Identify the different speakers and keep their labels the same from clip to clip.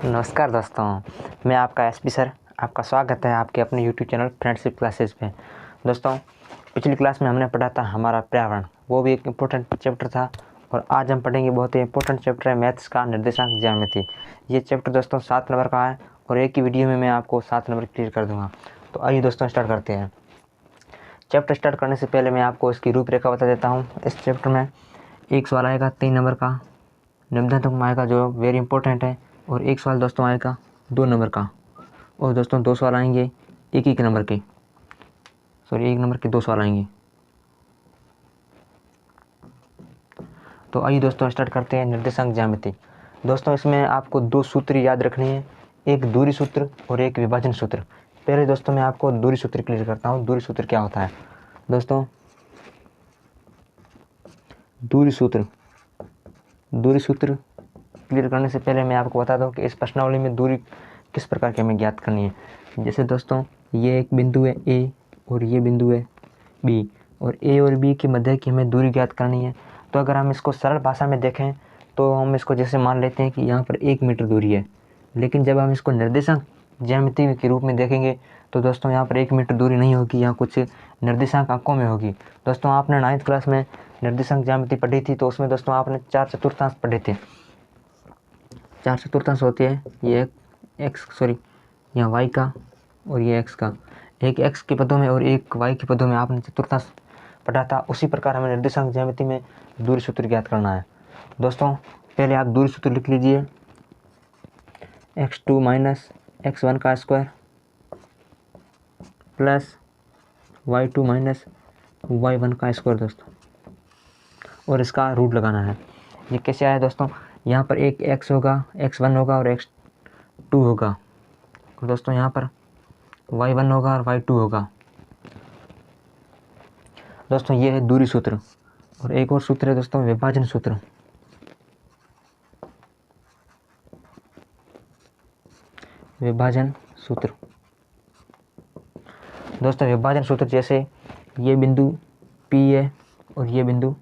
Speaker 1: नमस्कार दोस्तों, मैं आपका एसपी सर। आपका स्वागत है आपके अपने यूट्यूब चैनल फ्रेंडशिप क्लासेस पे। दोस्तों, पिछली क्लास में हमने पढ़ा था हमारा पर्यावरण, वो भी एक इम्पोर्टेंट चैप्टर था। और आज हम पढ़ेंगे बहुत ही इंपॉर्टेंट चैप्टर है मैथ्स का निर्देशांक ज्यामिति। ये चैप्टर दोस्तों 7 नंबर का है और एक ही वीडियो में मैं आपको 7 नंबर क्लियर कर दूँगा। तो आइए दोस्तों स्टार्ट करते हैं। चैप्टर स्टार्ट करने से पहले मैं आपको इसकी रूपरेखा बता देता हूँ। इस चैप्टर में एक सवाल आएगा 3 नंबर का निबंधात्मक आएगा जो वेरी इंपॉर्टेंट है, और एक सवाल दोस्तों आएगा 2 नंबर का, और दोस्तों 2 सवाल आएंगे एक नंबर के, सॉरी 1 नंबर के 2 सवाल आएंगे। तो आइए दोस्तों स्टार्ट करते हैं निर्देशांक ज्यामिति। दोस्तों इसमें आपको 2 सूत्र याद रखने हैं, एक दूरी सूत्र और एक विभाजन सूत्र। पहले दोस्तों मैं आपको दूरी सूत्र क्लियर करता हूँ। दूरी सूत्र क्या होता है दोस्तों? दूरी सूत्र क्लियर करने से पहले मैं आपको बता दूं कि इस प्रश्नावली में दूरी किस प्रकार की हमें ज्ञात करनी है। जैसे दोस्तों ये एक बिंदु है ए और ये बिंदु है बी, और ए और बी के मध्य की हमें दूरी ज्ञात करनी है। तो अगर हम इसको सरल भाषा में देखें तो हम इसको जैसे मान लेते हैं कि यहाँ पर 1 मीटर दूरी है, लेकिन जब हम इसको निर्देशांक ज्यामिति के रूप में देखेंगे तो दोस्तों यहाँ पर 1 मीटर दूरी नहीं होगी, यहाँ कुछ निर्देशांक अंकों में होगी। दोस्तों आपने 9th क्लास में निर्देशांक ज्यामिति पढ़ी थी, तो उसमें दोस्तों आपने 4 चतुर्थांश पढ़े थे। 4 चतुर्थांश होते हैं, ये यहाँ y का और ये x का, एक x के पदों में और एक y के पदों में आपने चतुर्थांश पढ़ा था। उसी प्रकार हमें निर्देशांक ज्यामिति में दूरी सूत्र ज्ञात करना है। दोस्तों पहले आप दूरी सूत्र लिख लीजिए, x2 माइनस x1 का square plus y2 minus y1 का स्क्वायर दोस्तों, और इसका रूट लगाना है। ये कैसे आया दोस्तों? यहाँ पर एक x होगा, x1 होगा और x2 होगा, और दोस्तों यहाँ पर y1 होगा और y2 होगा। दोस्तों ये है दूरी सूत्र। और एक और सूत्र है दोस्तों विभाजन सूत्र। विभाजन सूत्र दोस्तों विभाजन सूत्र जैसे ये बिंदु P है और ये बिंदु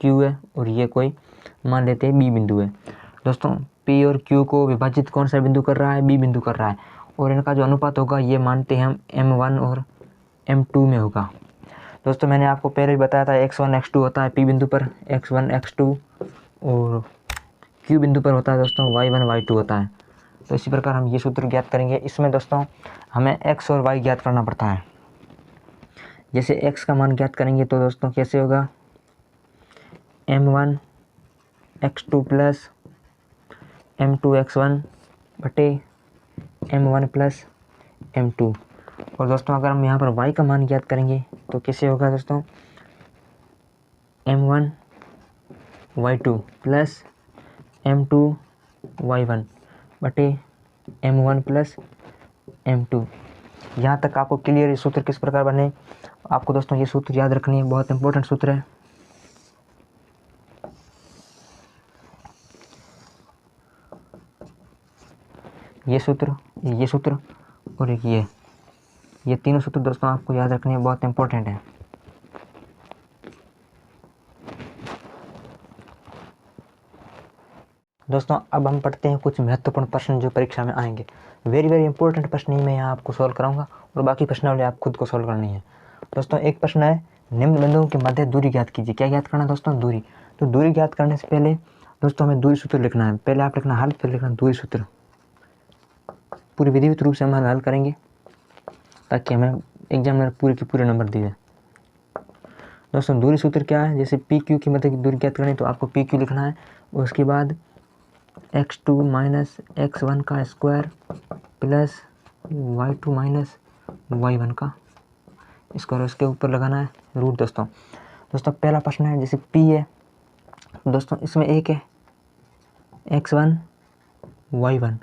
Speaker 1: Q है और ये कोई मान लेते हैं B बिंदु है। दोस्तों P और Q को विभाजित कौन सा बिंदु कर रहा है? B बिंदु कर रहा है, और इनका जो अनुपात होगा ये मानते हैं हम M1 और M2 में होगा। दोस्तों मैंने आपको पहले भी बताया था x1 x2 होता है P बिंदु पर x1 x2, और Q बिंदु पर होता है दोस्तों y1 y2 होता है। तो इसी प्रकार हम ये सूत्र ज्ञात करेंगे। इसमें दोस्तों हमें x और y ज्ञात करना पड़ता है। जैसे x का मान ज्ञात करेंगे तो दोस्तों कैसे होगा? m1 x2 plus m2 x1 बटे m1 प्लस m2। और दोस्तों अगर हम यहाँ पर y का मान ज्ञात करेंगे तो कैसे होगा दोस्तों? m1 y2 plus m2 y1 बटे m1 प्लस m2। यहाँ तक आपको क्लियर ये सूत्र किस प्रकार बने? आपको दोस्तों ये सूत्र याद रखनी है, बहुत इंपॉर्टेंट सूत्र है। ये सूत्र और एक ये तीनों सूत्र दोस्तों आपको याद रखने हैं, बहुत इंपॉर्टेंट है। दोस्तों अब हम पढ़ते हैं कुछ महत्वपूर्ण प्रश्न जो परीक्षा में आएंगे। वेरी इंपॉर्टेंट प्रश्न ही मैं यहाँ आपको सॉल्व कराऊंगा, और बाकी प्रश्नावली आप खुद को सॉल्व करनी है। दोस्तों एक प्रश्न है, निम्न बिंदुओं के मध्य दूरी ज्ञात कीजिए। क्या ज्ञात करना है दोस्तों? दूरी। तो दूरी ज्ञात करने से पहले दोस्तों हमें दूरी सूत्र लिखना है। पहले आप लिखना हल, फिर लिखना दूरी सूत्र। पूरी विधिवत रूप से हम हल करेंगे ताकि हमें एग्जामिनर पूरे के पूरे नंबर दिए। दोस्तों दूरी सूत्र क्या है? जैसे पी क्यू की मध्य की दूरी ज्ञात करनी तो आपको पी क्यू लिखना है, उसके बाद x2 माइनस x1 का square plus y2 minus y1 का स्क्वायर, उसके ऊपर लगाना है रूट। दोस्तों पहला प्रश्न है, जैसे p है दोस्तों, इसमें एक है x1 y1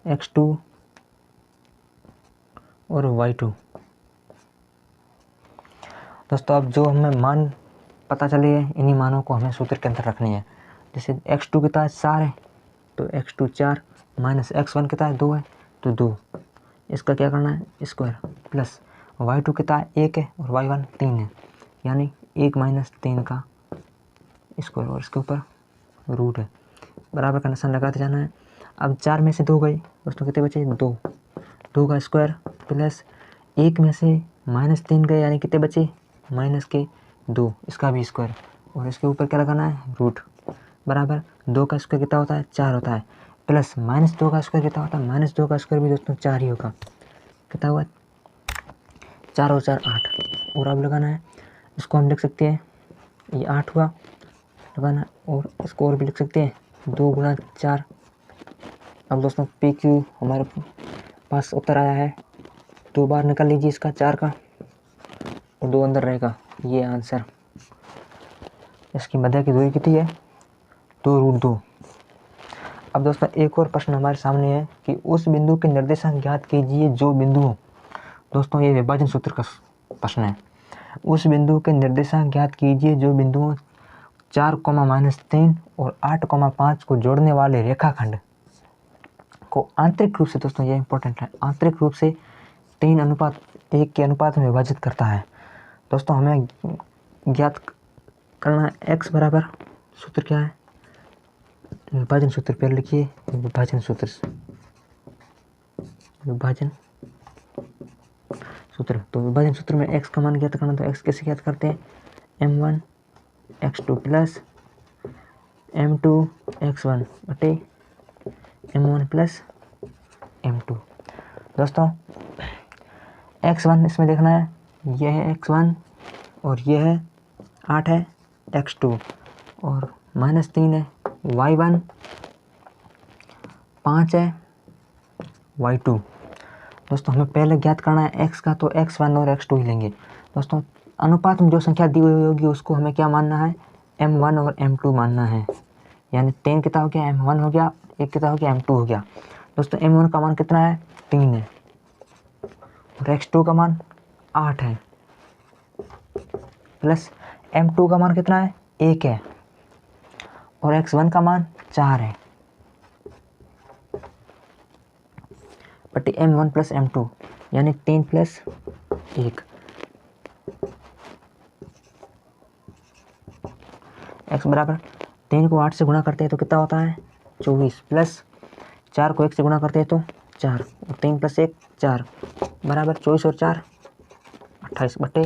Speaker 1: x2 और y2। दोस्तों अब जो हमें मान पता चले इन्हीं मानों को हमें सूत्र के अंदर रखनी है। जैसे x2 कितना है? 4 है, तो x2 4 माइनस x1 कितना है? 2 है, तो 2, इसका क्या करना है? स्क्वायर, प्लस y2 कितना है? 1 है और y1 3 है, यानी 1 माइनस 3 का स्क्वायर, और इसके ऊपर रूट है। बराबर का निशान लगाते जाना है। अब 4 में से 2 गई दोस्तों, कितने बचे 2, 2 का स्क्वायर प्लस 1 में से -3 गए यानी कितने बचे -2, इसका भी स्क्वायर और इसके ऊपर क्या लगाना है रूट, बराबर 2 का स्क्वायर कितना होता है 4 होता है, प्लस -2 का स्क्वायर कितना होता है -2 का स्क्वायर भी दोस्तों 4 ही होगा, कितना हुआ 4 और 4 8, और अब लगाना है इसको हम लिख सकते हैं ये 8 हुआ लगाना, और इसको और भी लिख सकते हैं 2 गुणा 4। अब दोस्तों पी क्यू हमारे पास उत्तर आया है, 2 बार निकाल लीजिए इसका 4 का और 2 अंदर रहेगा, ये आंसर। इसकी मध्य की दूरी कितनी है 2√2। अब दोस्तों एक और प्रश्न हमारे सामने है कि उस बिंदु के निर्देशांक ज्ञात कीजिए जो बिंदु हो। दोस्तों ये विभाजन सूत्र का प्रश्न है। उस बिंदु के निर्देशांक ज्ञात कीजिए जो बिंदुओं 4, -3 और 8, 5 को जोड़ने वाले रेखाखंड को आंतरिक रूप से, दोस्तों ये इंपॉर्टेंट है, आंतरिक रूप से 3:1 के अनुपात में विभाजित करता है। दोस्तों हमें ज्ञात करना है x बराबर, सूत्र क्या है विभाजन सूत्र, पहले लिखिए विभाजन सूत्र, विभाजन सूत्र। तो विभाजन सूत्र में x का मान ज्ञात करना, तो x कैसे ज्ञात करते हैं m1 x2 plus m2 x1 बटे m1 प्लस m2। दोस्तों x1 इसमें देखना है, यह है x1 और यह है 8 है x2 और -3 है y1, 5 है y2। दोस्तों हमें पहले ज्ञात करना है x का, तो x1 और x2 ही लेंगे। दोस्तों अनुपात में जो संख्या दी हुई होगी उसको हमें क्या मानना है m1 और m2 मानना है, यानी 3 कितना हो गया m1 हो गया, 1 कितना हो गया m2 हो गया। दोस्तों m1 का मान कितना है 3 है और x2 का मान 8 है, प्लस m2 का मान कितना है 1 है और x1 का मान 4 है, बटे m1 प्लस m2 यानी 3 प्लस 1। x बराबर 3 को 8 से गुणा करते हैं तो कितना होता है 24, प्लस 4 को 1 से गुणा करते हैं तो 4 और 3 प्लस 1 4, बराबर 24 और 4 28 बटे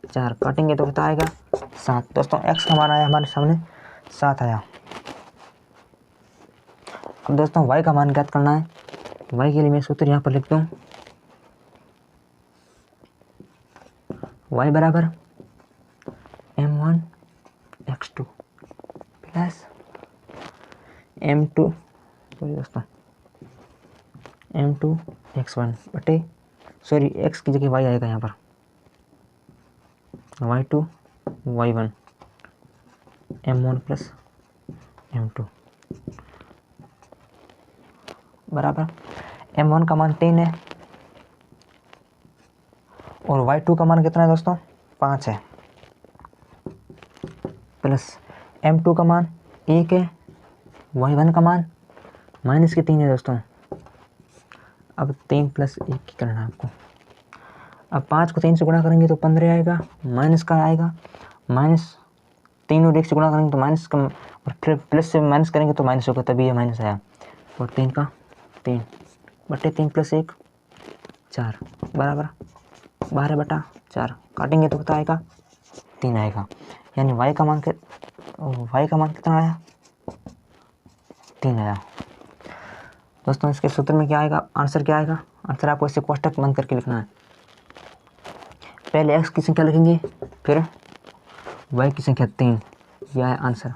Speaker 1: 4, काटेंगे तो कितना आएगा 7। दोस्तों x का मान आया हमारे सामने 7 आया। अब दोस्तों y का मान ज्ञात करना है, y के लिए मैं सूत्र यहाँ पर लिखता हूँ, y बराबर m1 x2 प्लस m2 दोस्तों m2 x1 बटे x की जगह y आएगा यहाँ पर y2 y1 m1 plus m2 बराबर m1 का मान 3 है और y2 का मान कितना है दोस्तों 5 है, प्लस m2 का मान 1 है, y1 का मान -3 है दोस्तों। अब 3 प्लस 1 की करना है आपको। अब 5 को 3 से गुणा करेंगे तो 15 आएगा, माइनस का आएगा, -3 और 1 से गुणा करेंगे तो माइनस का, और फिर प्लस से माइनस करेंगे तो माइनस होगा, तभी ये माइनस आया, और 3 का 3 बटे 3 प्लस 1 4 बराबर 12 बटा 4, काटेंगे तो कितना आएगा 3 आएगा, यानी y का मान कितना आया 3 आया। दोस्तों इसके सूत्र में क्या आएगा, आंसर क्या आएगा, आंसर आपको इसे कोष्टक बंद करके लिखना है। पहले x की संख्या लिखेंगे फिर y की संख्या 3, यह है आंसर।